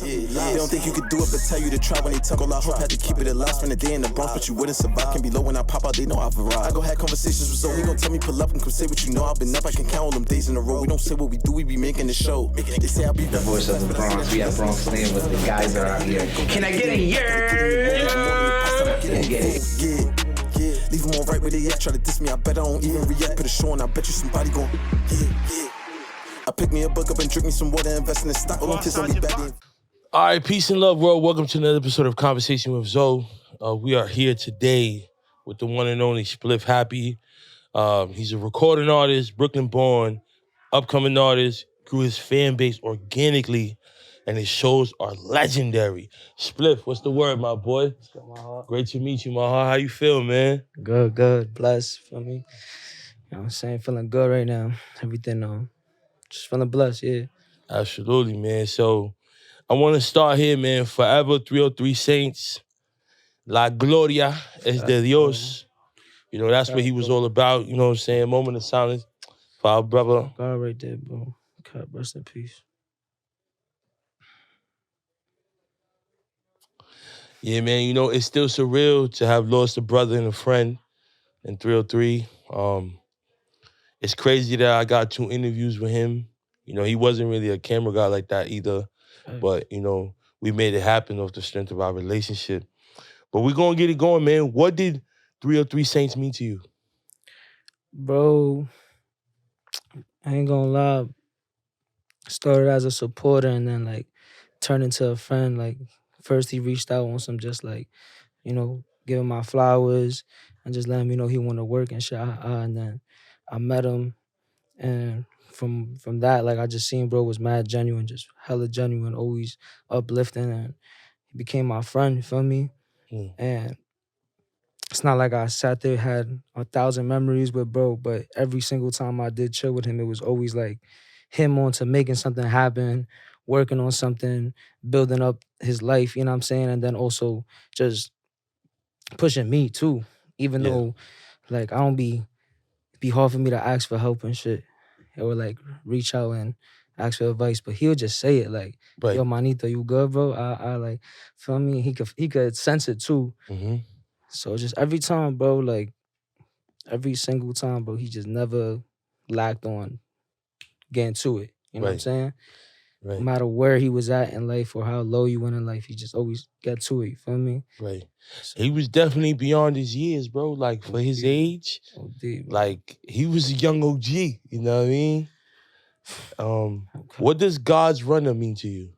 They don't think you could do it, but tell you to try when they talk. All I hope had to keep it at last. Spend a day in the Bronx, but you wouldn't survive. Can be low when I pop out, they know I've arrived. I go have conversations with Zoe, he gon' tell me pull up and come say what you know. I've been up, I can count all them days in a row. We don't say what we do, we be making the show. They say I'll be the voice of the Bronx. We have Bronx Land with the guys that are out here. Can I get a yeah? Leave them all right where they at. Try to diss me, I bet I don't even react. Put a show on, I bet you somebody gon' I pick me a book up and drink me some water, invest in the stock. All them kids don't be bad. All right, peace and love, world. Welcome to another episode of Conversation with Zoe. We are here today with the one and only Spliff Happy. He's a recording artist, Brooklyn-born, upcoming artist, grew his fan base organically, and his shows are legendary. Spliff, what's the word, my boy? What's good, my heart? Great to meet you, my heart. How you feel, man? Good. Blessed, feel me? You know what I'm saying? Feeling good right now. Everything, just feeling blessed, yeah. Absolutely, man. So I want to start here, man. Forever 303 Saints. La Gloria es de Dios. You know, that's what he was all about. You know what I'm saying? Moment of silence for our brother. God right there, bro. God, rest in peace. Yeah, man, you know, it's still surreal to have lost a brother and a friend in 303. It's crazy that I got 2 interviews with him. You know, he wasn't really a camera guy like that either. But, you know, we made it happen off the strength of our relationship. But we're going to get it going, man. What did 303 Saints mean to you? Bro, I ain't gonna lie. Started as a supporter and then, like, turned into a friend. Like, first he reached out on some just, like, you know, giving my flowers and just letting me know he wanted to work and shit. And then I met him. And from that, like, I just seen bro was mad genuine, just hella genuine, always uplifting. And he became my friend, you feel me? And it's not like I sat there, had 1,000 memories with bro, but every single time I did chill with him, it was always like him on to making something happen, working on something, building up his life, you know what I'm saying? And then also just pushing me too, even though, like, I don't be hard for me to ask for help and shit. Or like reach out and ask for advice, but he'll just say it like, right. Yo, manito, you good, bro? I like, feel me? He could sense it too. Mm-hmm. So just every time, bro, like every single time, bro, he just never lacked on getting to it. You know what I'm saying? Right. No matter where he was at in life or how low you went in life, he just always got to it, you feel me? Right. So, he was definitely beyond his years, bro. Like, for his age, like, he was a young OG, you know what I mean? What does God's runner mean to you?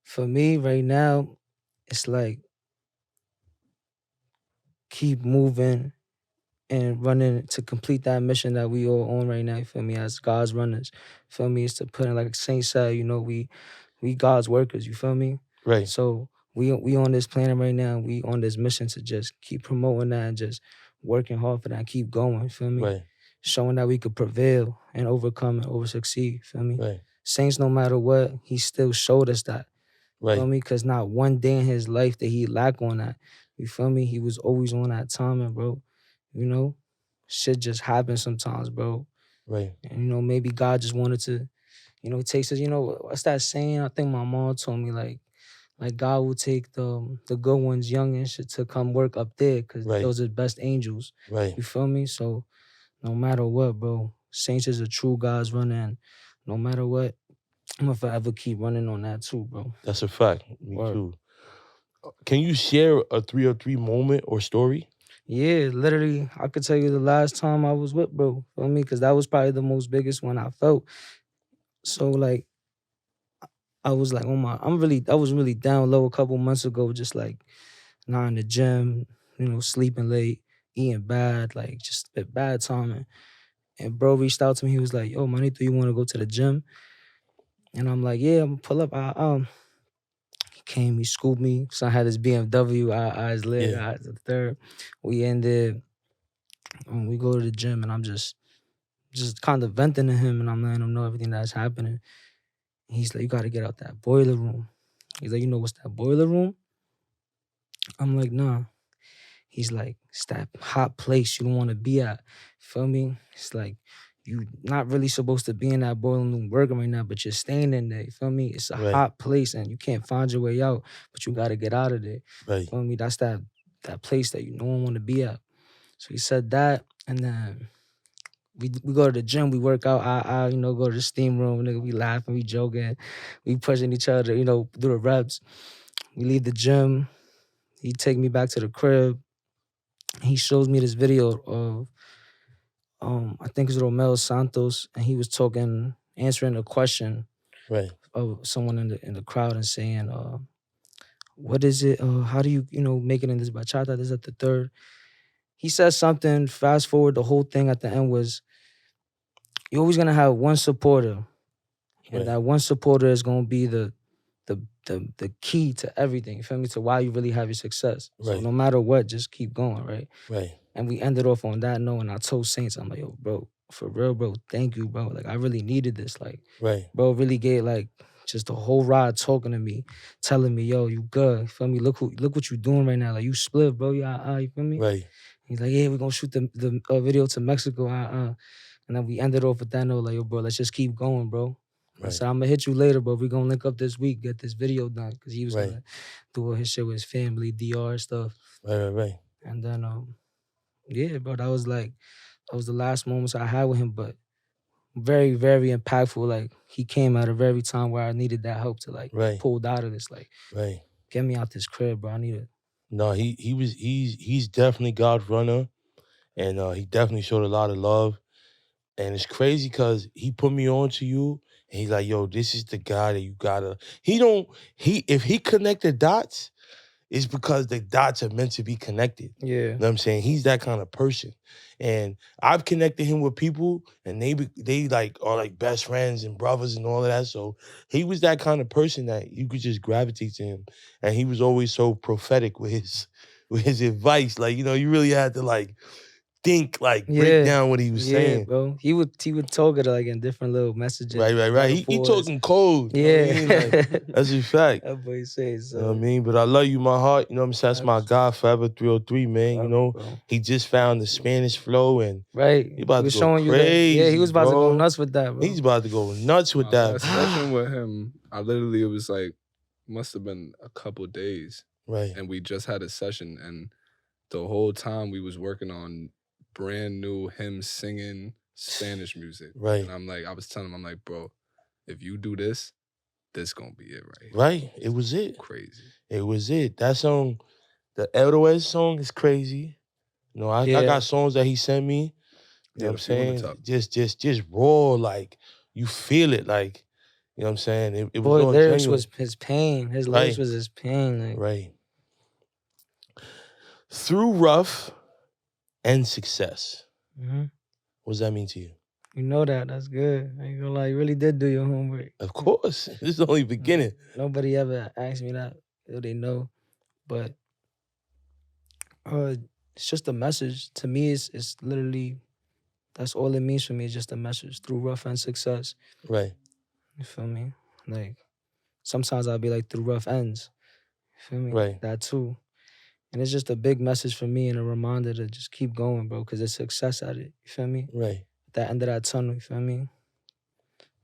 For me, right now, it's like, keep moving and running to complete that mission that we all on right now, you feel me, as God's runners. Feel me? It's to put in, like Saint said, you know, we God's workers, you feel me? Right. So we on this planet right now, we on this mission to just keep promoting that and just working hard for that and keep going, you feel me? Right. Showing that we could prevail and overcome and over-succeed, feel me? Right. Saints, no matter what, he still showed us that. Right. Feel me? Because not one day in his life did he lack on that. You feel me? He was always on that timing, bro. You know? Shit just happens sometimes, bro. Right. And, you know, maybe God just wanted to, you know, takes us, you know, what's that saying? I think my mom told me, like God will take the good ones, young and shit, to come work up there because those are the best angels. Right. You feel me? So no matter what, bro, Saints is a true God's runner, and no matter what, I'm gonna forever keep running on that too, bro. That's a fact. Me too. Can you share a 303 moment or story? Yeah, literally, I could tell you the last time I was with bro, feel me? Because that was probably the most biggest one I felt. So, like, I was like, I was really down low a couple months ago, just like, not in the gym, you know, sleeping late, eating bad, like, just a bad timing. And bro reached out to me, he was like, yo, manito, you want to go to the gym? And I'm like, yeah, I'm gonna pull up. He came, he scooped me. So I had this BMW, eyes lit, eyes the third. We ended, we go to the gym, and I'm just kind of venting to him, and I'm letting him know everything that's happening. He's like, you gotta get out that boiler room. He's like, you know what's that boiler room? I'm like, nah. He's like, it's that hot place you don't want to be at. Feel me? It's like, you not really supposed to be in that boiling room working right now, but you're staying in there. You feel me? It's a Right. hot place and you can't find your way out, but you gotta get out of there. Right. Feel me? That's that place that no one want to be at. So he said that, and then we go to the gym, we work out. I go to the steam room, nigga. We laughing, we joking, we pushing each other, do the reps. We leave the gym. He take me back to the crib. He shows me this video of I think it's Romeo Santos, and he was answering a question Right. of someone in the crowd and saying, what is it? How do you make it in this bachata? This at the third. He says something. Fast forward, the whole thing at the end was, you're always gonna have one supporter, and Right. that one supporter is gonna be the key to everything. You feel me? To why you really have your success. So Right. no matter what, just keep going, right? Right. And we ended off on that note, and I told Saints, I'm like, yo, bro, for real, bro, thank you, bro. Like, I really needed this. Like, Right. bro really gave like just the whole ride talking to me, telling me, yo, you good. You feel me? Look what you doing right now. Like, you split, bro. Yeah, you feel me? Right. He's like, yeah, we're gonna shoot the video to Mexico. And then we ended off with that note, like, yo, bro, let's just keep going, bro. I Right. said, I'm gonna hit you later, bro. We're gonna link up this week, get this video done. Cause he was Right. gonna do all his shit with his family, DR stuff. Right. And then yeah, bro, that was the last moments I had with him, but very, very impactful. Like, he came at a very time where I needed that help to like Right. pull out of this. Like, Right. get me out this crib, bro. I need it. No, he's definitely God's runner, and he definitely showed a lot of love. And it's crazy because he put me on to you, and he's like, yo, this is the guy that you gotta. If he connected dots, it's because the dots are meant to be connected. Yeah. You know what I'm saying? He's that kind of person. And I've connected him with people, and they like are like best friends and brothers and all of that. So he was that kind of person that you could just gravitate to him. And he was always so prophetic with his advice. Like, you really had to like think, like break Yeah. down what he was Yeah, saying. bro. He would talk it like in different little messages. Right. He metaphors. talking code. You know what I mean? Yeah. Like, that's a fact. That boy says so. You know what I mean? But I love you, my heart. You know what I'm saying? That's my guy, Forever 303, man. You know, Bro. he just found the Spanish flow, and Right. he about was to go showing crazy, you that. Yeah, he was about to go bro. nuts with that, bro. He's about to go nuts with My that. last session with him, it was like, must have been a couple days. Right. And we just had a session, and the whole time we was working on brand new him singing Spanish music. Right. And I was telling him, I'm like, bro, if you do this gonna be it, right? Right. It was it. Crazy. It was it. That song, the Eldowes song is crazy. You know, I got songs that he sent me. You know what I'm saying? Just raw, like you feel it, like, you know what I'm saying? It was all lyrics genuine. was his pain. His lyrics was his pain. Like. Right. Through rough and success. Mhm. What does that mean to you? You know that. That's good. I ain't gonna lie. You really did do your homework. Of course. This is the only beginning. Nobody ever asked me that. They know. But it's just a message. To me, it's literally, that's all it means for me. It's just a message. Through rough and success. Right. You feel me? Like, sometimes I'll be like, through rough ends. You feel me? Right. That too. And it's just a big message for me and a reminder to just keep going, bro, because there's success at it. You feel me? Right. That end of that tunnel, you feel me?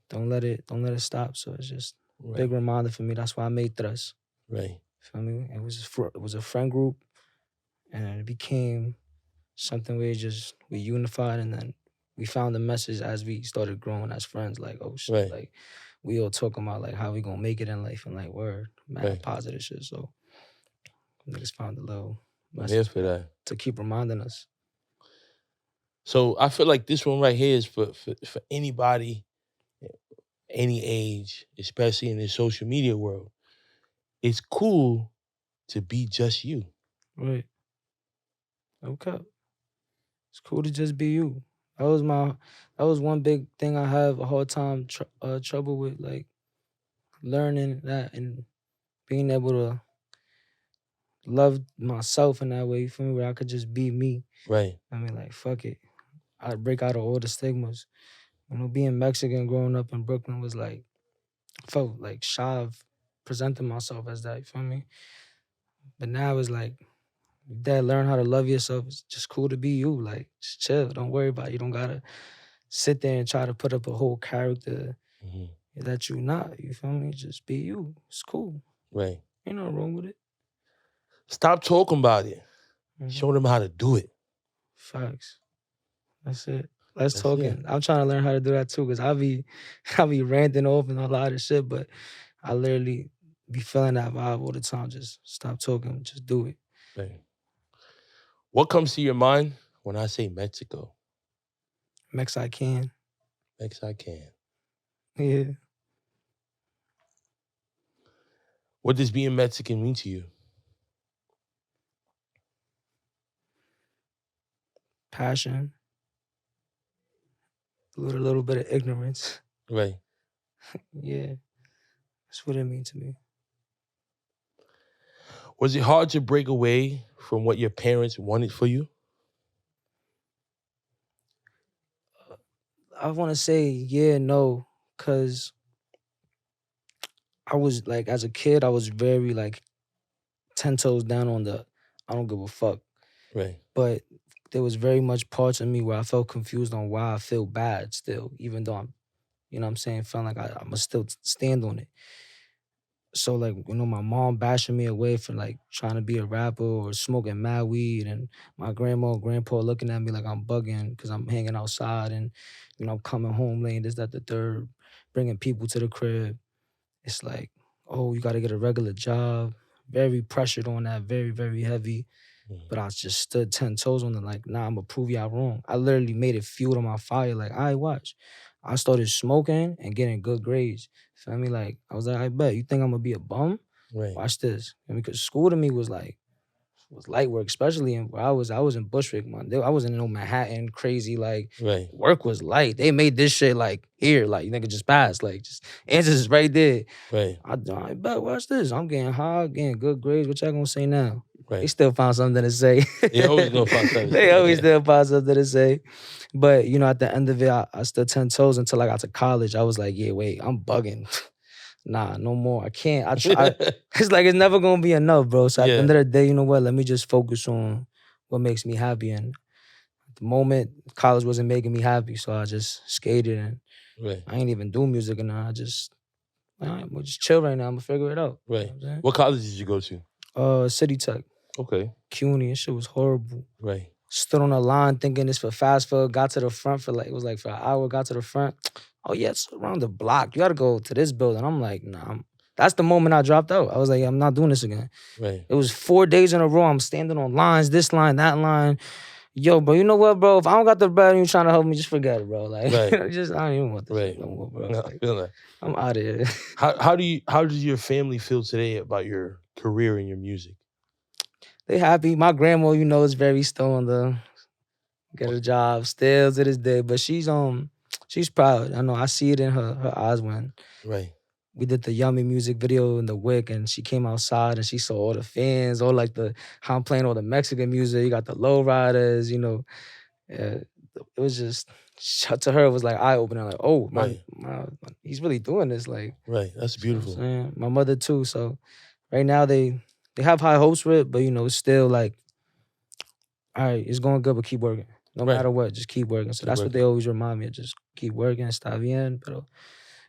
Don't let it stop. So it's just a big reminder for me. That's why I made Thrust. Right. You feel me? It was a friend group, and it became something where we unified, and then we found the message as we started growing as friends. Like, oh shit, Right. like we all talking about like how we gonna make it in life and like word, mad positive shit. So niggas found a little I'm here message for that. to keep reminding us. So I feel like this one right here is for anybody, any age, especially in this social media world. It's cool to be just you. Right. Okay. It's cool to just be you. That was one big thing I have a hard time trouble with, like learning that and being able to love myself in that way, you feel me, where I could just be me. Right. I mean, like, fuck it. I'd break out of all the stigmas. You know, being Mexican growing up in Brooklyn was like, felt like shy of presenting myself as that, you feel me? But now it's like, you gotta learn how to love yourself. It's just cool to be you. Like, just chill. Don't worry about it. You don't gotta sit there and try to put up a whole character Mhm. that you not. You feel me? Just be you. It's cool. Right. Ain't nothing wrong with it. Stop talking about it. Mhm. Show them how to do it. Facts. That's it. Let's That's talking. it. I'm trying to learn how to do that too, cause I be ranting off and a lot of shit, but I literally be feeling that vibe all the time. Just stop talking, just do it. Right. What comes to your mind when I say Mexico? Mexican. Mexican. Yeah. What does being Mexican mean to you? Passion. A little bit of ignorance. Right. Yeah. That's what it means to me. Was it hard to break away from what your parents wanted for you? I want to say yeah, no, cause I was like, as a kid, I was very like 10 toes down on the I don't give a fuck. Right. But there was very much parts of me where I felt confused on why I feel bad still, even though I'm, you know what I'm saying, feeling like I must still stand on it. So like, you know, my mom bashing me away for like trying to be a rapper or smoking mad weed, and my grandma and grandpa looking at me like I'm bugging because I'm hanging outside and, you know, I'm coming home late, this, that, the third, bringing people to the crib. It's like, oh, you got to get a regular job. Very pressured on that, very, very heavy. But I just stood 10 toes on it, like, nah, I'm gonna prove y'all wrong. I literally made it fuel to my fire, like, all right, watch. I started smoking and getting good grades. Feel me? Like, I was like, I bet. You think I'm gonna be a bum? Right. Watch this. Because school to me was like, was light work, especially in where I was in Bushwick, man. I wasn't in no Manhattan crazy, like, Right. work was light. They made this shit like here, like, nigga just passed, like, just answers is right there. Right. I bet, watch this. I'm getting high, getting good grades. What y'all gonna say now? They Right. still found something to say. They always gonna find something to They say, always yeah. still find something to say. But, you know, at the end of it, I stood 10 toes until I got to college. I was like, yeah, wait, I'm bugging. Nah, no more. I can't. I try. It's like it's never gonna be enough, bro. So at the Yeah. end of the day, you know what? Let me just focus on what makes me happy. And at the moment, college wasn't making me happy, so I just skated and Right. I ain't even do music, and I just, we'll just chill right now. I'm gonna figure it out. You know Right. what I'm saying? What college did you go to? City Tech, Okay. CUNY. That shit was horrible. Right. Stood on a line thinking it's for fast food. Got to the front for like, it was like for an hour. Got to the front. Oh yeah, it's around the block. You gotta go to this building. I'm like, nah. That's the moment I dropped out. I was like, I'm not doing this again. Right. It was 4 days in a row. I'm standing on lines, this line, that line. Yo, bro, you know what, bro? If I don't got the bread and you trying to help me, just forget it, bro. Like, Right. I don't even want this Right. shit no more, bro. No, I Like, feel that. I'm out of here. How does your family feel today about your career and your music? They happy. My grandma, you know, is very still on the get a job still to this day, but she's proud. I know I see it in her eyes when Right. we did the Yummy music video in the Wick, and she came outside and she saw all the fans, all like how I'm playing all the Mexican music. You got the lowriders, you know. It was just, to her, it was like eye opening. Like, oh, Right. he's really doing this. Like, Right. That's you know what I'm beautiful. saying? My mother too. So right now they have high hopes for it, but you know, it's still like, all right, it's going good, but keep working. No Right. matter what, just keep working. So Keep that's what working. they always remind me of. Just keep working, está bien, pero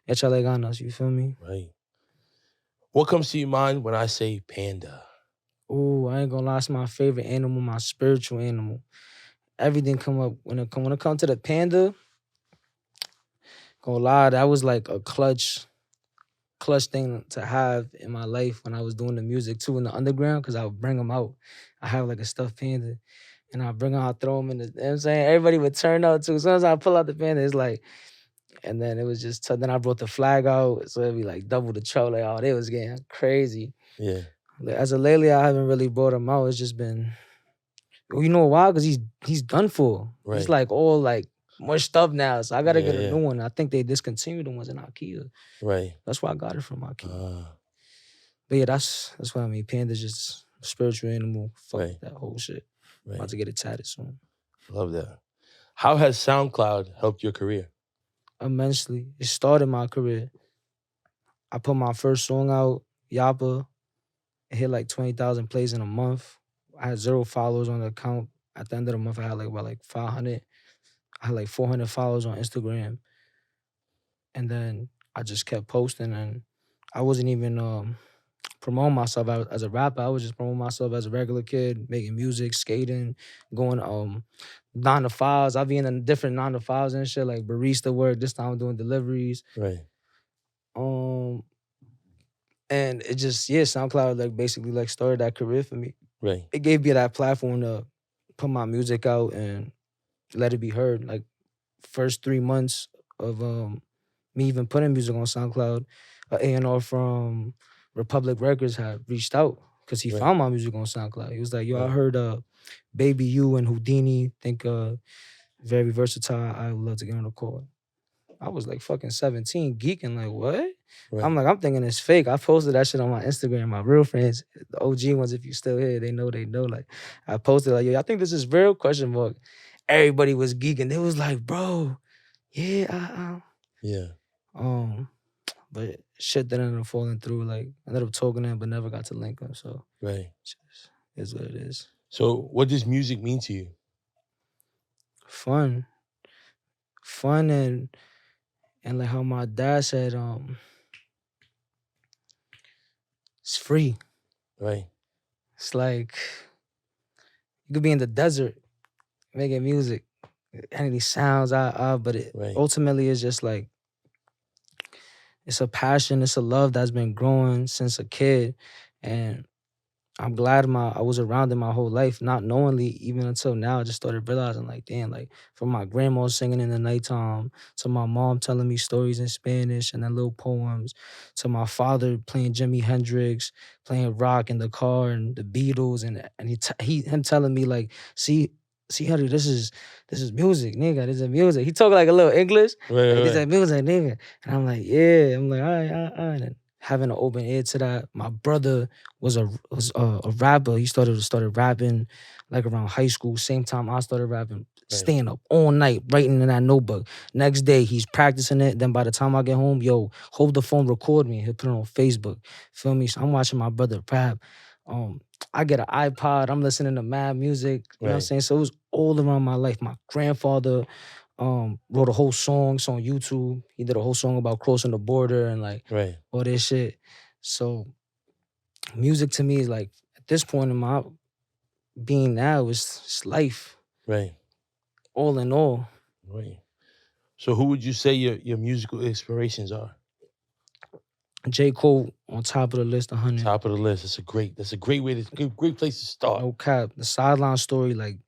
échale ganas, you feel me? Right. What comes to your mind when I say panda? Ooh, I ain't gonna lie, it's my favorite animal, my spiritual animal. Everything come up when it come to the panda. Gonna lie, that was like a clutch thing to have in my life when I was doing the music too in the underground, because I would bring them out. I have like a stuffed panda, and I bring them out, throw them in the, you know what I'm saying? Everybody would turn up too. As soon as I pull out the panda, it's like, and then it was just, then I brought the flag out, so it'd be like double the troll. Like, oh, they was getting crazy. Yeah. Like, as of lately, I haven't really brought him out. It's just been, you know why? Because he's done for. Right. He's like all like mushed up now, so I gotta get Yeah. a new one. I think they discontinued the ones in IKEA. Right. That's why I got it from IKEA. But yeah, that's what I mean. Panda's just a spiritual animal. Fuck Right. that whole shit. Right. About to get it tatted soon. Love that. How has SoundCloud helped your career? Immensely. It started my career. I put my first song out, Yappa. It hit like 20,000 plays in a month. I had 0 followers on the account. At the end of the month, I had like about like 500. I had like 400 followers on Instagram. And then I just kept posting, and I wasn't even promoting myself as a rapper. I was just promoting myself as a regular kid, making music, skating, going 9 to 5s. I'll be in a different 9 to 5s and shit, like barista work. This time I'm doing deliveries. Right. And it just, SoundCloud like basically like started that career for me. Right. It gave me that platform to put my music out and let it be heard. Like first 3 months of me even putting music on SoundCloud, A&R from Republic Records had reached out because he found my music on SoundCloud. He was like, yo, I heard Baby You and Houdini, think very versatile. I would love to get on the call. I was like fucking 17, geeking, like, what? Right. I'm thinking it's fake. I posted that shit on my Instagram. My real friends, the OG ones, if you still here, they know. Like, I posted like, yo, I think this is real, question mark. Everybody was geeking. They was like, bro, yeah, Yeah. But shit that ended up falling through. Like, I ended up talking to him, but never got to link him. So, Right. it is what it is. So, what does music mean to you? Fun and like how my dad said, it's free. Right. It's like you could be in the desert making music, and these sounds, but it ultimately is just like it's a passion, it's a love that's been growing since a kid, and I'm glad I was around it my whole life, not knowingly, even until now. I just started realizing, like, damn, like from my grandma singing in the nighttime to my mom telling me stories in Spanish and then little poems, to my father playing Jimi Hendrix, playing rock in the car and the Beatles, and him telling me like, see, Henry, this is music, nigga. This is music. He talking like a little English. Right. This is music, nigga. And I'm like, yeah. I'm like, all right. And having an open ear to that. My brother was a rapper. He started rapping like around high school. Same time I started rapping. Staying up all night writing in that notebook. Next day he's practicing it. Then by the time I get home, yo, hold the phone, record me. He'll put it on Facebook. Feel me? So I'm watching my brother rap. I get an iPod. I'm listening to mad music. You know what I'm saying? So it was all around my life. My grandfather wrote a whole song. It's on YouTube. He did a whole song about crossing the border and like all this shit. So music to me is like, at this point in my being now, it's life. Right. All in all. Right. So who would you say your musical inspirations are? J. Cole on top of the list, 100. Top of the list. That's a great way to great place to start. No cap. The Sideline Story like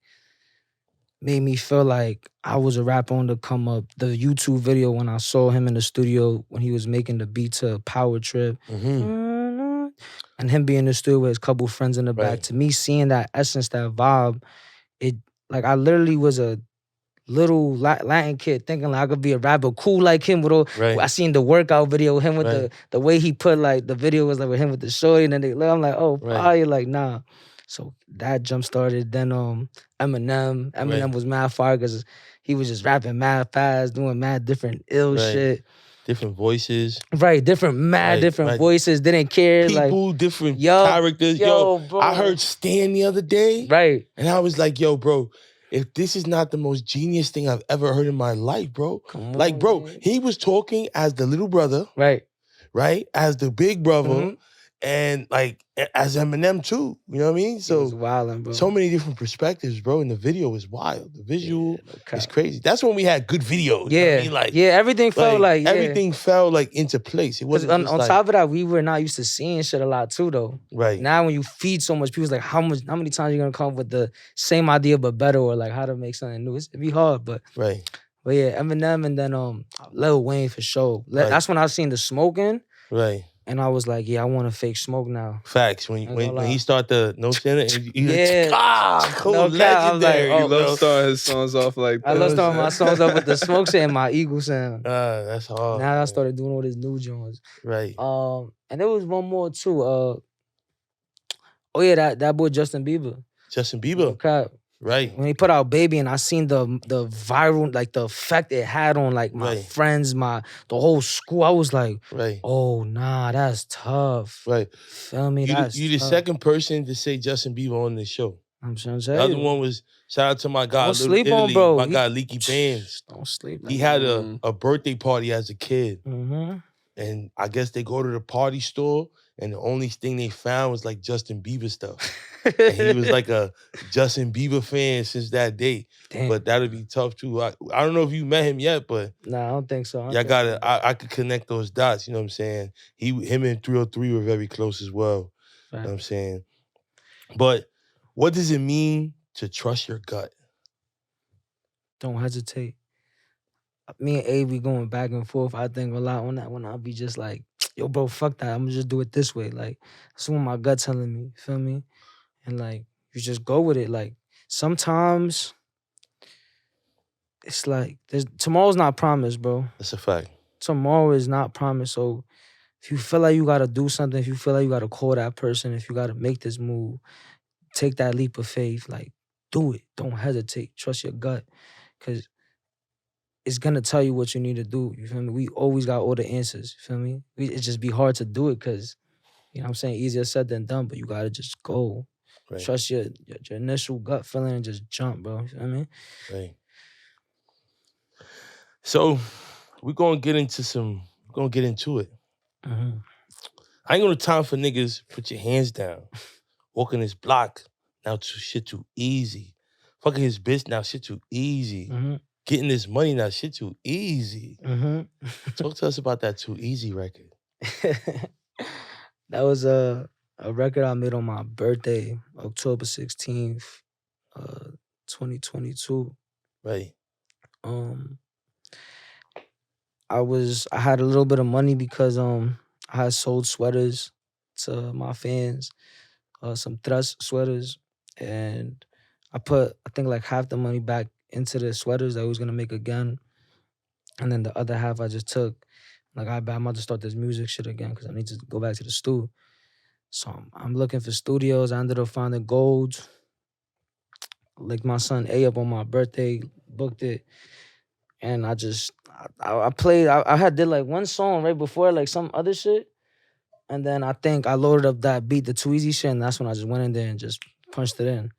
made me feel like I was a rapper on the come up. The YouTube video when I saw him in the studio when he was making the beat to Power Trip. Mm-hmm. And him being in the studio with his couple friends in the back. To me, seeing that essence, that vibe, it like I literally was a little Latin kid thinking like I could be a rapper cool like him with all. I seen the workout video with him with the way he put like the video was like with him with the shorty and then I'm like, oh, fire, like nah. So that jump started. Then Eminem was mad fire because he was just rapping mad fast, doing mad different ill shit. Different voices. Different voices. Didn't care. People, like, different characters. Yo, bro. I heard Stan the other day. Right. And I was like, yo, bro, if this is not the most genius thing I've ever heard in my life, bro. Like, bro, man. He was talking as the little brother. Right? As the big brother. Mm-hmm. And like as Eminem too, you know what I mean? So it was wildin', bro. So many different perspectives, bro. And the video was wild. The visual is crazy. That's when we had good videos. Yeah, you know what I mean? Like, everything felt like everything fell like into place. It wasn't on top of that, we were not used to seeing shit a lot too, though. Right now, when you feed so much, people's like, how many times you gonna come up with the same idea but better, or like how to make something new? It'd be hard, but But yeah, Eminem and then Lil Wayne for sure. That's when I seen the smoking. Right. And I was like, I want to fake smoke now. Facts. When he start the no standing, cool, legendary. Like, love starting his songs off like that. I love starting my songs off with the smoke shit and my eagle sound. That's hard. Now I started doing all these new joints. Right. And there was one more too. That boy Justin Bieber. Okay. Right. When he put out Baby and I seen the viral, like the effect it had on like my friends, the whole school, I was like, oh nah, that's tough. Right. Feel me? You the second person to say Justin Bieber on this show. I'm trying to The tell other you. one was shout out to my guy, Don't Little sleep on, Italy, bro. my guy Leaky Bands. Don't sleep. He had a birthday party as a kid, Mm-hmm. and I guess they go to the party store, and the only thing they found was like Justin Bieber stuff. And he was like a Justin Bieber fan since that day. Damn. But that'd be tough too. I don't know if you met him yet, but Nah, I don't think so. I could connect those dots, you know what I'm saying? Him and 303 were very close as well. You know what I'm saying? But what does it mean to trust your gut? Don't hesitate. Me and A, we going back and forth. I think a lot on that when I'll be just like, yo, bro, fuck that. I'm gonna just do it this way. Like, that's what my gut telling me. Feel me? And like, you just go with it. Like, sometimes it's like tomorrow's not promised, bro. That's a fact. Tomorrow is not promised. So if you feel like you gotta do something, if you feel like you gotta call that person, if you gotta make this move, take that leap of faith. Like, do it. Don't hesitate. Trust your gut. Cause it's gonna tell you what you need to do. You feel me? We always got all the answers. You feel me? It just be hard to do it because, you know what I'm saying, easier said than done, but you gotta just go. Right. Trust your initial gut feeling and just jump, bro. You feel what I mean? Right. So we're gonna get into it. Mm-hmm. I ain't gonna time for niggas, put your hands down. Walking this block, now shit too easy. Fucking his bitch, now shit too easy. Mm-hmm. Getting this money, now shit too easy. Mm-hmm. Talk to us about that Too Easy record. That was a record I made on my birthday, October 16th, 2022. Right. I had a little bit of money because I had sold sweaters to my fans, some thrust sweaters, and I think like half the money back into the sweaters that I was gonna make again, and then the other half I just took. Like, I'm about to start this music shit again because I need to go back to the studio. So I'm looking for studios. I ended up finding Gold. Like, my son A up on my birthday, booked it. And I played, I did like one song right before, like some other shit. And then I think I loaded up that beat, the Too Easy shit, and that's when I just went in there and just punched it in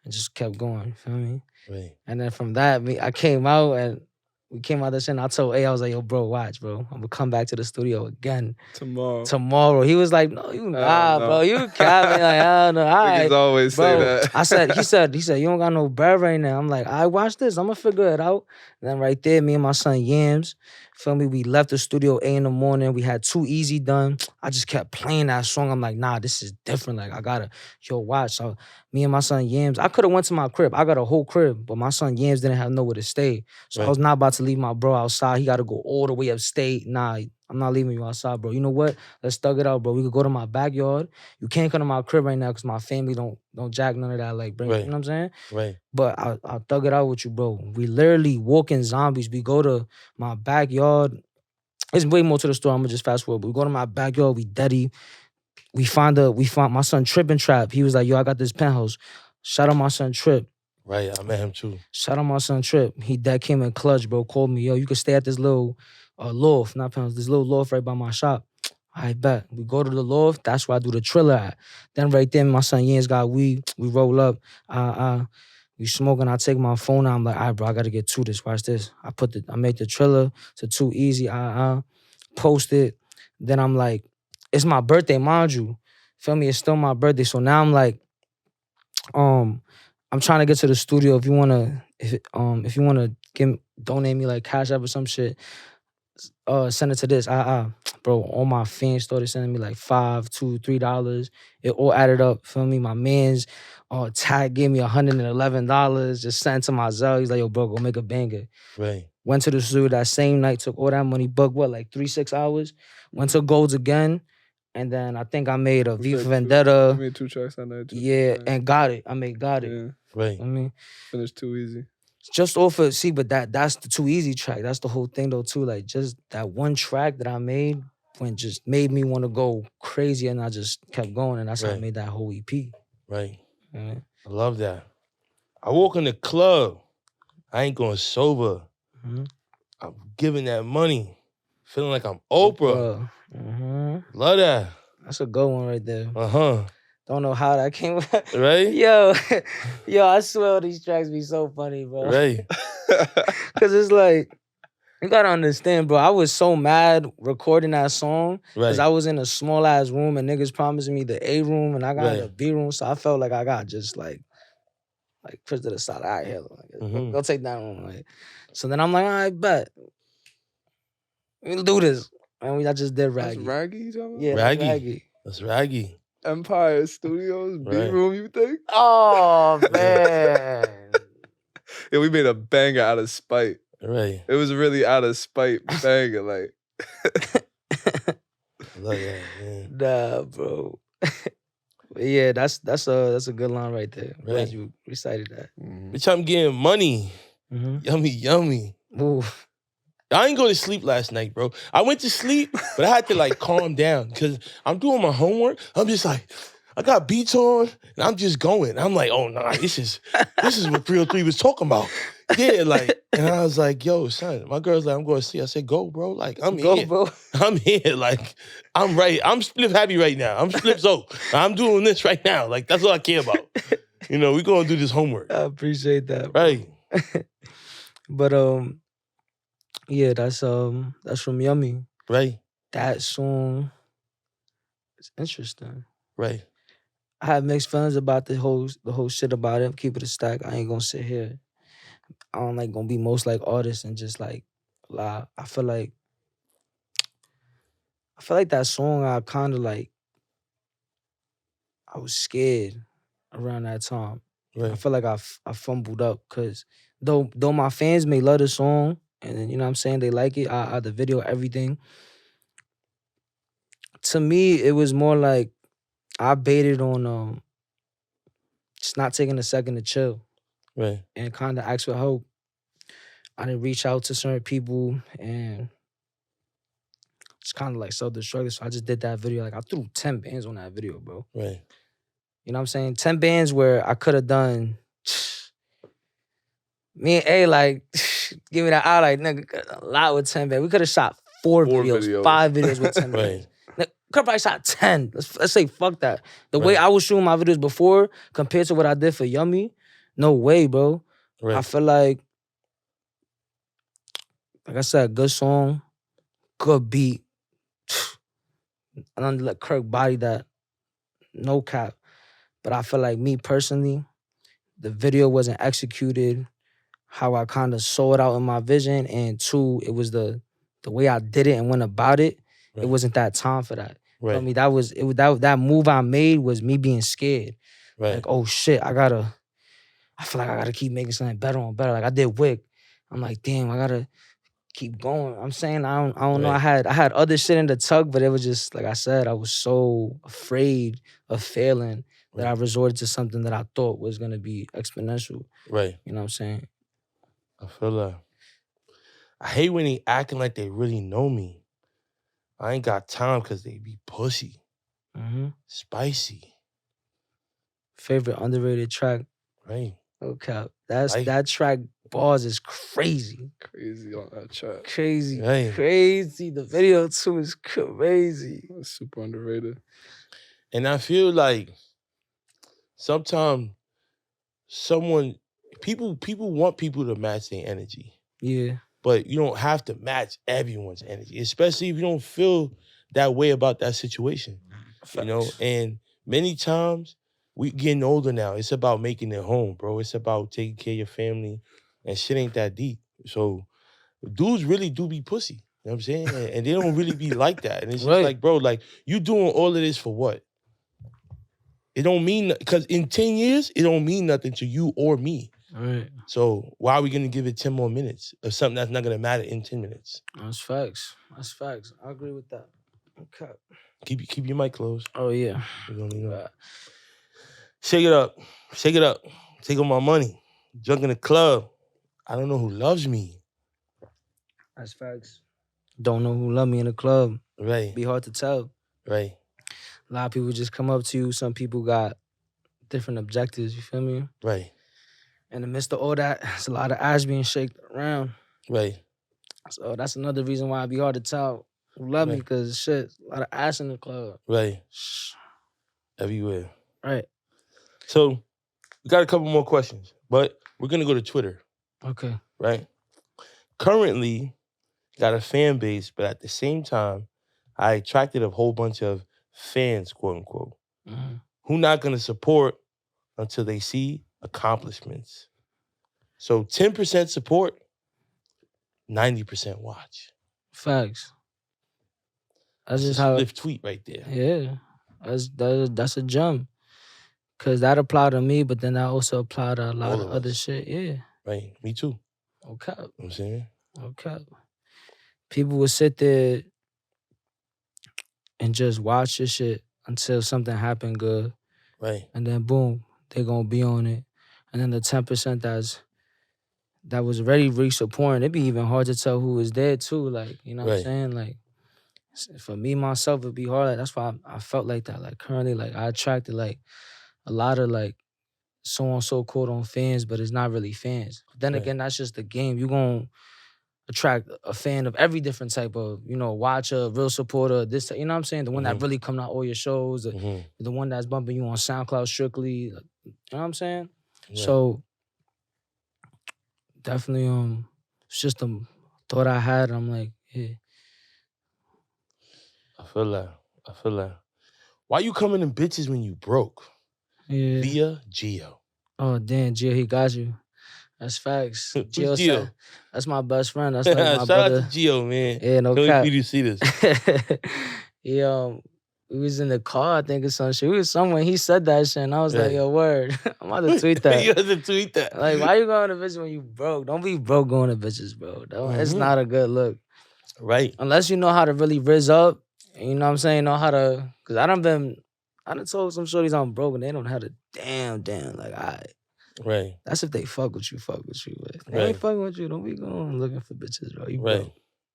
and just kept going, you feel me? Right. And then from that, I came out and we came out this shit and I told A, I was like, yo, bro, watch, bro. I'm gonna come back to the studio again. Tomorrow. He was like, no, you bro. You got me. Like, I don't know. All right, always bro. say that. He said, you don't got no bread right now. I'm like, all right, watch this. I'm gonna figure it out. And then right there, me and my son Yams, feel me? We left the studio 8 in the morning. We had Too Easy done. I just kept playing that song. I'm like, nah, this is different. Like, I gotta, watch. So me and my son Yams, I could have went to my crib. I got a whole crib, but my son Yams didn't have nowhere to stay. So I was not about to leave my bro outside. He got to go all the way upstate. Nah, I'm not leaving you outside, bro. You know what? Let's thug it out, bro. We could go to my backyard. You can't come to my crib right now because my family don't jack none of that. Like, bring, you know what I'm saying? Right. But I'll thug it out with you, bro. We literally walking zombies. We go to my backyard. There's way more to the story. I'm gonna just fast forward. But we go to my backyard. We dirty. We find my son Trip and Trap. He was like, yo, I got this penthouse. Shout out my son Trip. Right, I met him too. Shout out my son Trip. Dad came in clutch, bro. Called me, yo, you could stay at this little loft, not penthouse, this little loft right by my shop. I bet. We go to the loft. That's where I do the Triller at. Then right there, my son Yans got weed. We roll up. We smoking. I take my phone out. I'm like, all right, bro, I gotta get to this. Watch this. I make the Triller to Too Easy. Post it. Then I'm like, it's my birthday, mind you. Feel me? It's still my birthday. So now I'm like, I'm trying to get to the studio. If you wanna donate me like Cash App or some shit, send it to this. Bro, all my fans started sending me like $5, $2, $3. It all added up. Feel me? My man's tag gave me $111. Just sent to my Zelle. He's like, yo, bro, go make a banger. Right. Went to the studio that same night. Took all that money. Booked like 3-6 hours. Went to Golds again. And then I think I made a V for Vendetta. You made 2 tracks on that too. Yeah, and Got It. I made Got It. Yeah. Right. I mean, finished Too Easy. Just off of, but that's the Too Easy track. That's the whole thing though too. Like, just that one track that I made when just made me want to go crazy, and I just kept going, and that's how I made that whole EP. Right. Yeah. I love that. I walk in the club. I ain't going sober. Mm-hmm. I'm giving that money. Feeling like I'm Oprah. Mm-hmm. Love that. That's a good one right there. Uh-huh. Don't know how that came about. Right? Yo, I swear these tracks be so funny, bro. Right. Cause it's like, you gotta understand, bro. I was so mad recording that song because Right. I was in a small ass room and niggas promising me the A room and I got the Right. B room. So I felt like I got just like pushed to the side. All right, here, Mhm. go take that room. Like, so then I'm like, all right, bet. We'll do this. And I just did That's Raggy. Raggy, you talking about? Yeah, that's Raggy. That's Raggy. Empire Studios, B Right. room, you think? Oh, man. Yeah, we made a banger out of spite. Right. It was really out of spite banger, like. Love that, man. Nah, bro. But yeah, that's a good line right there. I'm glad Right. you recited that. Bitch, I'm getting money. Mm-hmm. Yummy, yummy. Ooh. I didn't go to sleep last night, bro. I went to sleep, but I had to like calm down because I'm doing my homework. I'm just like, I got beats on, and I'm just going. I'm like, oh nah, this is what 303 was talking about. Yeah, like, and I was like, yo, son, my girl's like, I'm going to sleep. I said, go, bro. Like, I'm Go, here. bro. I'm here. Like, I'm right. I'm Spliff Happy right now. I'm Spliff Zo. I'm doing this right now. Like, that's all I care about. You know, we're going to do this homework. I appreciate that. Bro. Right. But yeah, that's from Yummy. Right. That song is interesting. Right. I have mixed feelings about the whole shit about it. Keep it a stack. I ain't gonna sit here. I don't like gonna be most like artists and just like lie. I feel like that song I kinda like I was scared around that time. Right. I feel like I fumbled up because though my fans may love the song and then, you know what I'm saying, they like it, I the video, everything. To me, it was more like I baited on just not taking a second to chill Right. and kind of ask for help. I didn't reach out to certain people and just kind of like self-destructed. So I just did that video. Like I threw 10 bands on that video, bro. Right. You know what I'm saying? 10 bands where I could have done me and A like give me that eye like nigga a lot with 10 bands. We could have shot four videos, 5 videos with 10 bands. Right. Could have probably shot 10. Let's say fuck that. The way I was shooting my videos before compared to what I did for Yummy, no way, bro. Right. I feel like I said, good song, good beat. I don't let Kirk body that, no cap. But I feel like me personally, the video wasn't executed how I kind of saw it out in my vision. And 2, it was the way I did it and went about it. Right. It wasn't that time for that. Right. I mean, that move I made was me being scared. Right. Like, oh shit, I feel like I gotta keep making something better and better. Like I did Wick. I'm like, damn, I gotta keep going. I'm saying I don't know. I had other shit in the tug, but it was just like I said, I was so afraid of failing that I resorted to something that I thought was gonna be exponential. Right. You know what I'm saying? I feel that. I hate when they acting like they really know me. I ain't got time because they be pussy. Mm-hmm. Spicy. Favorite underrated track? Right. Okay. That track bars is crazy. Crazy on that track. Crazy. Right. Crazy. The video too is crazy. That's super underrated. And I feel like sometimes people want people to match their energy. Yeah. But you don't have to match everyone's energy, especially if you don't feel that way about that situation. Facts. You know, and many times we getting older now. It's about making it home, bro. It's about taking care of your family, and shit ain't that deep. So dudes really do be pussy. You know what I'm saying? And they don't really be like that. And it's just like, bro, like you doing all of this for what? It don't mean, because in 10 years, it don't mean nothing to you or me. Right. So why are we gonna give it 10 more minutes of something that's not gonna matter in 10 minutes? That's facts. That's facts. I agree with that. Okay. Keep your mic closed. Oh yeah. You don't need that. Shake it up. Shake it up. Take all my money. Drunk in the club. I don't know who loves me. That's facts. Don't know who love me in the club. Right. Be hard to tell. Right. A lot of people just come up to you. Some people got different objectives. You feel me? Right. In the midst of all that, it's a lot of ash being shaken around. Right. So that's another reason why it be hard to tell who love me, because shit, a lot of ash in the club. Right. Everywhere. Right. So we got a couple more questions, but we're gonna go to Twitter, Okay. right? Currently, got a fan base, but at the same time, I attracted a whole bunch of fans, quote unquote, Mhm. who not gonna support until they see accomplishments. So 10% support, 90% watch. Facts. That's That's a just how. Spliff tweet right there. Yeah. That's a gem. Cause that applied to me, but then that also applied to a lot All of of other us. shit. Yeah. Right, me too. Okay. You know what I'm saying? Okay. People would sit there and just watch your shit until something happened good. Right, And then boom, they're gonna be on it. And then the 10% that was already re-supporting, it'd be even hard to tell who was there too. Like, you know what I'm right, saying? Like for me myself, it'd be hard. Like, that's why I felt like that. Like currently, like I attracted like a lot of like so and so quote on fans, but it's not really fans. Then Right. again, that's just the game. You gonna attract a fan of every different type of, watcher, real supporter, this, you know what I'm saying? The one that really come out all your shows, the one that's bumping you on SoundCloud strictly, like, you know what I'm saying? Right. So definitely, it's just a thought I had. I'm like, yeah. I feel that. Why you coming in bitches when you broke? Yeah. Via Geo. Oh damn, Gio, he got you. That's facts. Who's Gio, Gio? that's my best friend. That's like my Shout brother. out to Geo, man. Yeah, no Can't wait cap. for you to see this. We was in the car, I think, or some shit. We was somewhere. He said that shit, and I was like, Right. "Yo, word." I'm about to tweet that. You have to tweet that. Like, why you going to bitches when you broke? Don't be broke going to bitches, bro. It's not a good look. Right. Unless you know how to really rizz up, and you know what I'm saying, know how to. Cause I done told some shorties I'm broke, and they don't know how to damn. Like, alright. Right. That's if they fuck with you. But if they Right. ain't fucking with you, don't be going looking for bitches, bro. You Right.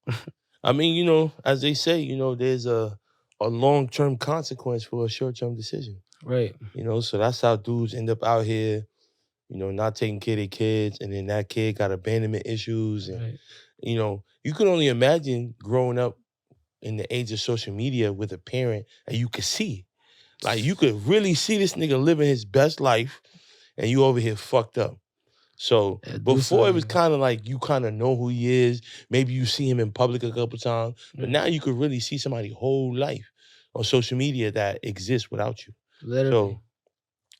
broke. I mean, as they say, there's a long-term consequence for a short-term decision. Right. So that's how dudes end up out here, not taking care of their kids, and then that kid got abandonment issues. And, Right. You can only imagine growing up in the age of social media with a parent and you could see. Like, you could really see this nigga living his best life and you over here fucked up. So Yeah, do before it was something. kind of like you kind of know who he is. Maybe you see him in public a couple times. But now you could really see somebody's whole life on social media that exists without you. Literally.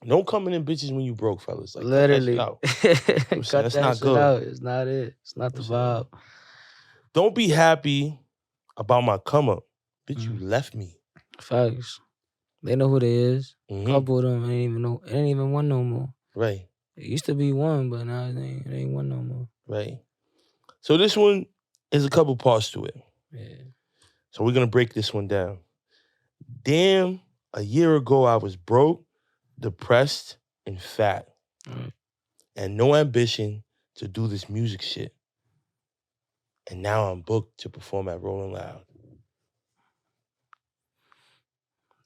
So don't come in bitches when you broke, fellas. Like, Literally. cut that shit out. Cut That's that not shit good. out. It's not it. It's not the vibe. Don't be happy about my come up. Bitch, you left me. Facts. They know who they is. Mhm. Couple of them ain't even one no more. Right. It used to be one, but now it ain't one no more. Right. So this one is a couple parts to it. Yeah. So we're going to break this one down. Damn, a year ago I was broke, depressed, and fat. Right. And no ambition to do this music shit. And now I'm booked to perform at Rolling Loud.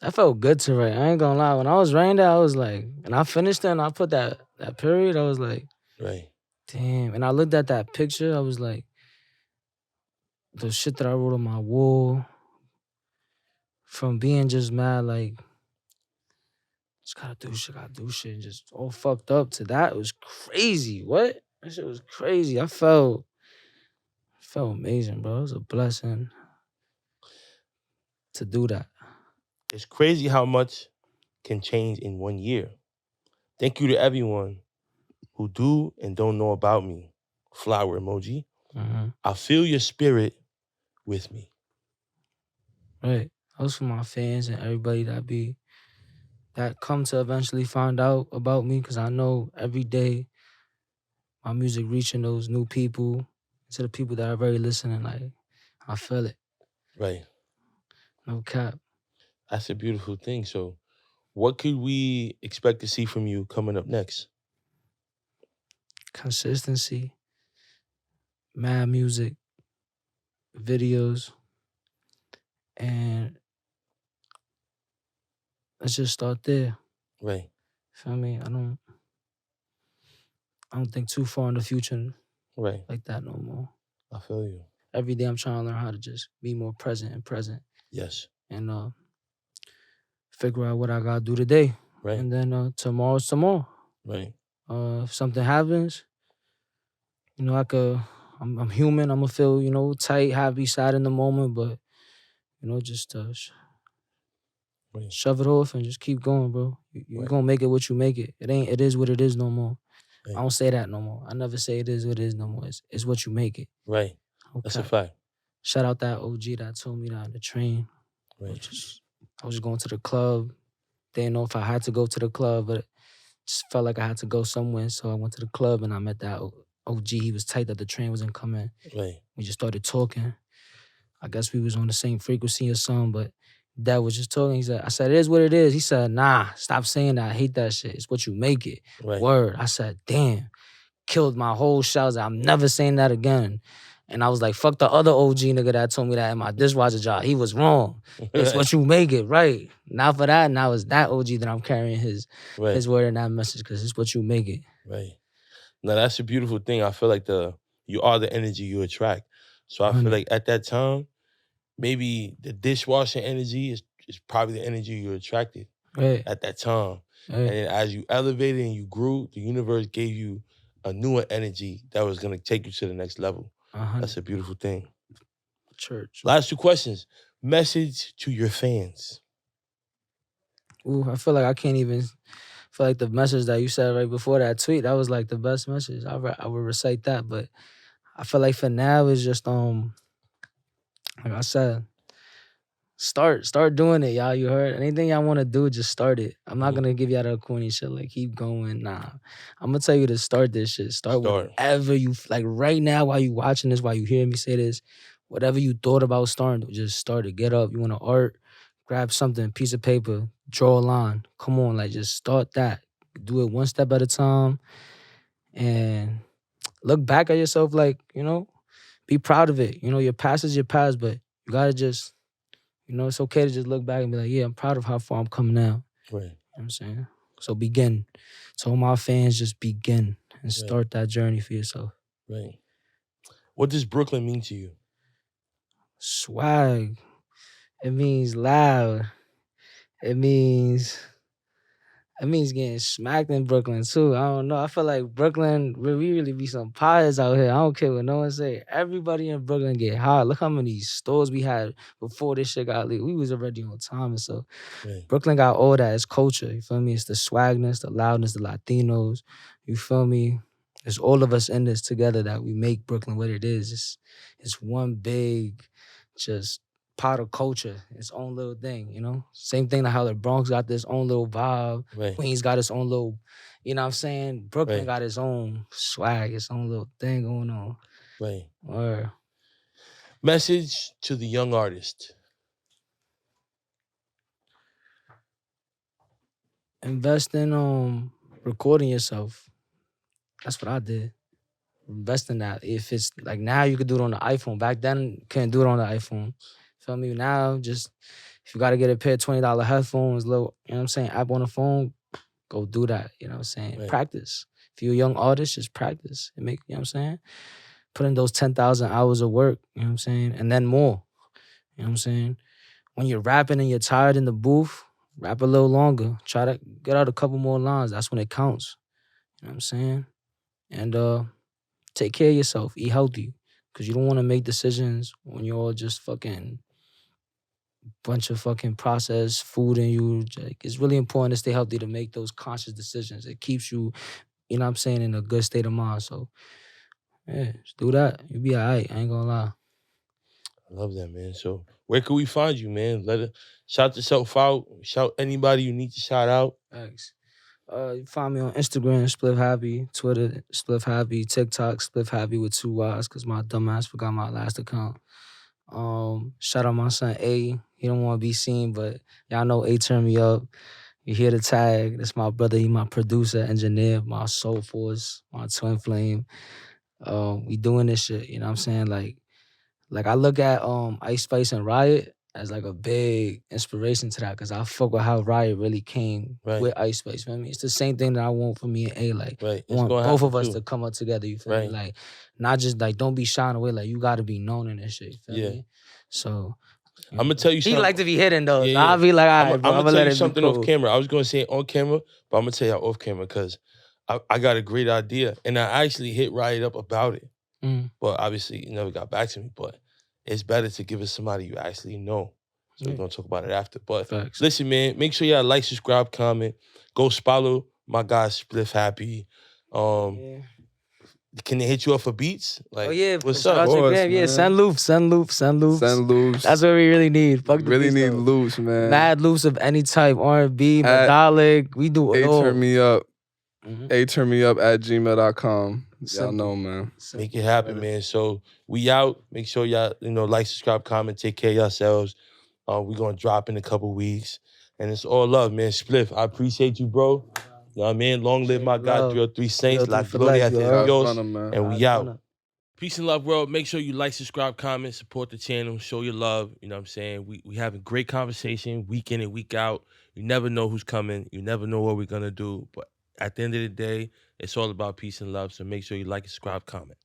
That felt good to write. I ain't gonna lie. When I was writing that, I was like, and I finished it and I put that period, I was like, Right. damn. And I looked at that picture, I was like, the shit that I wrote on my wall, from being just mad, like, just gotta do shit, and just all fucked up to that, it was crazy. What? That shit was crazy. I felt amazing, bro. It was a blessing to do that. It's crazy how much can change in 1 year. Thank you to everyone who do and don't know about me. Flower emoji. I feel your spirit with me. Right. That was for my fans and everybody that come to eventually find out about me, because I know every day my music reaching those new people, to the people that are very listening, like, I feel it. Right. No cap. That's a beautiful thing. So what could we expect to see from you coming up next? Consistency, mad music, videos, and let's just start there. Right. Feel me? I don't think too far in the future Right. like that no more. I feel you. Every day I'm trying to learn how to just be more present. Yes. And figure out what I gotta do today. Right. And then tomorrow's tomorrow. Right. If something happens, you know, I'm human. I'm gonna feel, you know, tight, happy, sad in the moment, but you know, just Right. shove it off and just keep going, bro. You Right. gonna make it what you make it. It is what it is no more. Right. I don't say that no more. I never say it is what it is no more. It's what you make it. Right. That's a Okay. fact. Shout out that OG that told me that on the train. I Right. was just going to the club. Didn't know if I had to go to the club, but just felt like I had to go somewhere. So I went to the club and I met that OG. He was tight that the train wasn't coming. Right. We just started talking. I guess we was on the same frequency or something, but Dad was just talking. He said, I said, it is what it is. He said, nah, stop saying that. I hate that shit. It's what you make it. Right. Word. I said, damn. Killed my whole shot. I was like, I'm never saying that again. And I was like, fuck the other OG nigga that told me that in my dishwasher job. He was wrong. It's what you make it, right? Now for that, now it's that OG that I'm carrying his word and that message, because it's what you make it. Right. Now that's a beautiful thing. I feel like you are the energy you attract. So I feel like at that time, maybe the dishwashing energy is probably the energy you attracted at that time. And then as you elevated and you grew, the universe gave you a newer energy that was going to take you to the next level. That's a beautiful thing. Church. Last 2 questions. Message to your fans. Ooh, I feel like I can't even feel like the message that you said right before that tweet, that was like the best message. I would recite that, but I feel like for now it's just like I said, start doing it, y'all. You heard? Anything y'all want to do, just start it. I'm not gonna give y'all that corny shit like keep going. Nah, I'm gonna tell you to start this shit. Start whatever you like right now while you watching this, while you hearing me say this. Whatever you thought about starting, just start it. Get up. You want to art? Grab something, piece of paper, draw a line. Come on, like just start that. Do it one step at a time, and look back at yourself. Like, you know, be proud of it. You know, your past is your past, but you gotta just. You know, it's okay to just look back and be like, yeah, I'm proud of how far I'm coming now. Right. You know what I'm saying? So begin. So my fans, just begin and start that journey for yourself. Right. What does Brooklyn mean to you? Swag. It means loud. It means getting smacked in Brooklyn too. I don't know. I feel like Brooklyn, we really be some pies out here. I don't care what no one say. Everybody in Brooklyn get hot. Look how many stores we had before this shit got leaked. We was already on time. And so Brooklyn got all that. It's culture. You feel me? It's the swagness, the loudness, the Latinos. You feel me? It's all of us in this together that we make Brooklyn what it is. It's one big, just part of culture, its own little thing, you know? Same thing like how the Bronx got this own little vibe. Queens got its own little, you know what I'm saying? Brooklyn got its own swag, its own little thing going on. Right. Message to the young artist. Invest in recording yourself. That's what I did. Invest in that. If it's like now you could do it on the iPhone. Back then, you couldn't do it on the iPhone. Feel me? Now, just if you gotta get a pair of $20 headphones, little, you know what I'm saying, app on the phone, go do that. You know what I'm saying? Practice. If you're a young artist, just practice. You know what I'm saying? Put in those 10,000 hours of work, you know what I'm saying? And then more. You know what I'm saying? When you're rapping and you're tired in the booth, rap a little longer. Try to get out a couple more lines. That's when it counts. You know what I'm saying? And take care of yourself. Eat healthy. Because you don't want to make decisions when you're all just fucking bunch of fucking processed food in you. Like, it's really important to stay healthy, to make those conscious decisions. It keeps you, you know what I'm saying, in a good state of mind. So, yeah, just do that. You'll be all right. I ain't gonna lie. I love that, man. So where can we find you, man? Shout yourself out. Shout anybody you need to shout out. Thanks. You find me on Instagram, Spliff Happy, Twitter, Spliff Happy, TikTok, Spliff Happy with 2 Y's, because my dumbass forgot my last account. Shout out my son A. He don't want to be seen, but y'all know A turned me up. You hear the tag. That's my brother. He my producer, engineer, my soul force, my twin flame. We doing this shit, you know what I'm saying? Like I look at Ice Spice and Riot as like a big inspiration to that, because I fuck with how Riot really came with Ice Spice. You feel me? It's the same thing that I want for me and A. Like, I want both of us to come up together. You feel me? Like, not just like, don't be shying away. Like, you got to be known in this shit. You feel me? So I'm gonna tell you He something. like to be hidden though. Yeah, So yeah. I'll be like, all I'm right, bro, I'm gonna gonna tell let you it be something cool. off camera. I was gonna say it on camera, but I'm gonna tell y'all off camera because I got a great idea, and I actually hit Riot up about it. Mm. But obviously, he never got back to me. But it's better to give it to somebody you actually know. So we're gonna talk about it after. But Facts. listen, man, make sure y'all like, subscribe, comment, go follow my guy Spliff Happy. Yeah. Can they hit you up for beats? Like, Oh yeah, what's shout up? out to course, Graham. Yeah, man. send loops. Send loops. That's what we really need. Fuck the really beats, need though. loops, man. Mad loops of any type, R&B, At- melodic. We do it all. Turn me up. Mhm. Turn me up at gmail.com. Y'all Simple. know, man. Make it happen, man. So we out. Make sure y'all, like, subscribe, comment, take care of yourselves. We're gonna drop in a couple weeks. And it's all love, man. Spliff, I appreciate you, bro. You know what I mean? Long live my God, 303 Saints. 303 La for gloria life, de you heard? Dios. God's running, man. And we God's out. running. Peace and love, world. Make sure you like, subscribe, comment, support the channel, show your love. You know what I'm saying? We having great conversation week in and week out. You never know who's coming. You never know what we're gonna do. But at the end of the day, it's all about peace and love. So make sure you like, subscribe, comment.